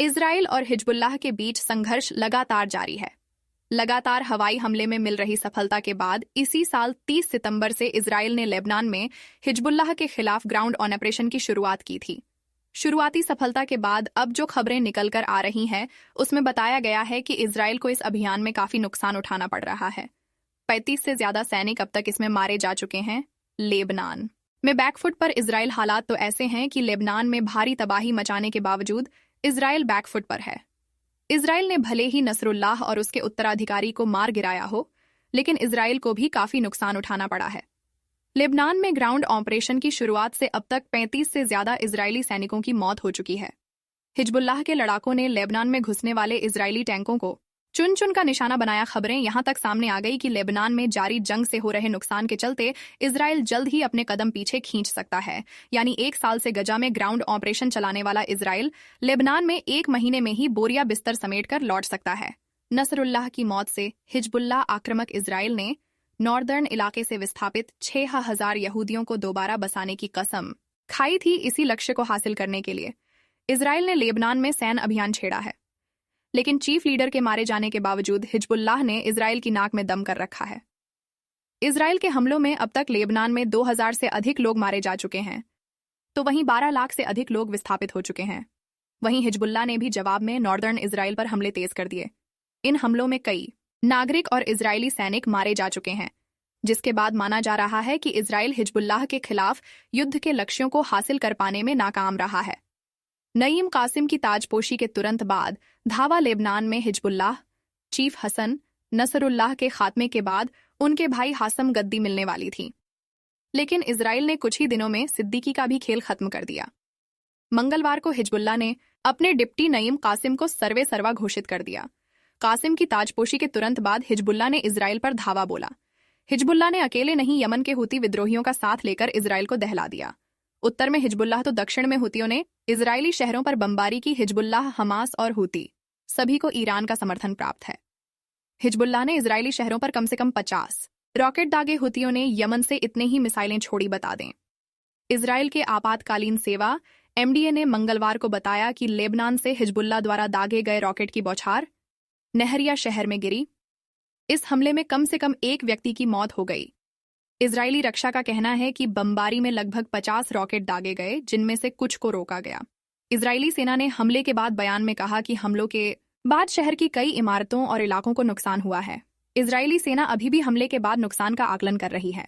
Israel और Hezbollah के बीच संघर्ष लगातार जारी है। लगातार हवाई हमले में मिल रही सफलता के बाद इसी साल 30 सितंबर से इजराइल ने लेबनान में हिजबुल्लाह के खिलाफ ग्राउंड ऑन ऑपरेशन की शुरुआत की थी। शुरुआती सफलता के बाद अब जो खबरें निकलकर आ रही हैं, उसमें बताया गया है कि इजराइल को इस अभियान में काफी नुकसान उठाना पड़ रहा है। 35 से ज्यादा सैनिक अब तक इसमें मारे जा चुके हैं। लेबनान में बैकफुट पर इजराइल हालात तो ऐसे हैं कि लेबनान में भारी तबाही मचाने के बावजूद इजराइल बैकफुट पर है। इजराइल ने भले ही नसरुल्लाह और उसके उत्तराधिकारी को मार गिराया हो, लेकिन इजराइल को भी काफी नुकसान उठाना पड़ा है। लेबनान में ग्राउंड ऑपरेशन की शुरुआत से अब तक 35 से ज्यादा इजरायली सैनिकों की मौत हो चुकी है। हिजबुल्लाह के लड़ाकों ने लेबनान में घुसने वाले इजरायली टैंकों को चुन चुन का निशाना बनाया। खबरें यहां तक सामने आ गई कि लेबनान में जारी जंग से हो रहे नुकसान के चलते इजराइल जल्द ही अपने कदम पीछे खींच सकता है। यानी 1 साल से गजा में ग्राउंड ऑपरेशन चलाने वाला इजराइल लेबनान में 1 महीने में ही बोरिया बिस्तर समेट कर लौट सकता है। नसरुल्लाह की मौत से हिजबुल्लाह आक्रामक इजराइल ने नॉर्दर्न इलाके से विस्थापित 6000 यहूदियों को दोबारा बसाने की कसम खाई थी। इसी लक्ष्य को हासिल करने के लिए इजराइल ने लेबनान में सैन्य अभियान छेड़ा है, लेकिन चीफ लीडर के मारे जाने के बावजूद हिजबुल्लाह ने इजराइल की नाक में दम कर रखा है। इजराइल के हमलों में अब तक लेबनान में 2000 से अधिक लोग मारे जा चुके हैं, तो वहीं 12 लाख से अधिक लोग विस्थापित हो चुके हैं। वहीं हिजबुल्लाह ने भी जवाब में नॉर्दर्न इजराइल पर हमले तेज कर दिए। इन हमलों में कई नागरिक और इजरायली सैनिक मारे जा चुके हैं, जिसके बाद माना जा रहा है कि इजराइल हिजबुल्लाह के खिलाफ युद्ध के लक्ष्यों को हासिल कर पाने में नाकाम रहा है। नईम कासिम की ताजपोशी के तुरंत बाद धावा लेबनान में हिजबुल्लाह चीफ हसन नसरुल्लाह के खात्मे के बाद उनके भाई हासम गद्दी मिलने वाली थी, लेकिन इजराइल ने कुछ ही दिनों में सिद्दीकी का भी खेल खत्म कर दिया। मंगलवार को हिजबुल्लाह ने अपने डिप्टी नईम कासिम को सर्वे सर्वा घोषित कर दिया। कासिम की ताजपोशी के तुरंत बाद हिजबुल्लाह ने इजराइल पर धावा बोला। हिजबुल्लाह ने अकेले नहीं, यमन के हुती विद्रोहियों का साथ लेकर इजराइल को दहला दिया। उत्तर में हिजबुल्लाह तो दक्षिण में हुतियों ने इजरायली शहरों पर बमबारी की। हिजबुल्लाह, हमास और हुती सभी को ईरान का समर्थन प्राप्त है। हिजबुल्लाह ने इजरायली शहरों पर कम से कम 50 रॉकेट दागे। हुतियों ने यमन से इतने ही मिसाइलें छोड़ी। बता दें, इजराइल के आपातकालीन सेवा MDA ने मंगलवार को बताया कि लेबनान से हिजबुल्लाह द्वारा दागे गए रॉकेट की बौछार नहरिया शहर में गिरी। इस हमले में कम से कम 1 व्यक्ति की मौत हो गई। इजरायली रक्षा का कहना है कि बमबारी में लगभग 50 रॉकेट दागे गए, जिनमें से कुछ को रोका गया। इजरायली सेना ने हमले के बाद बयान में कहा कि हमलों के बाद शहर की कई इमारतों और इलाकों को नुकसान हुआ है। इजरायली सेना अभी भी हमले के बाद नुकसान का आकलन कर रही है।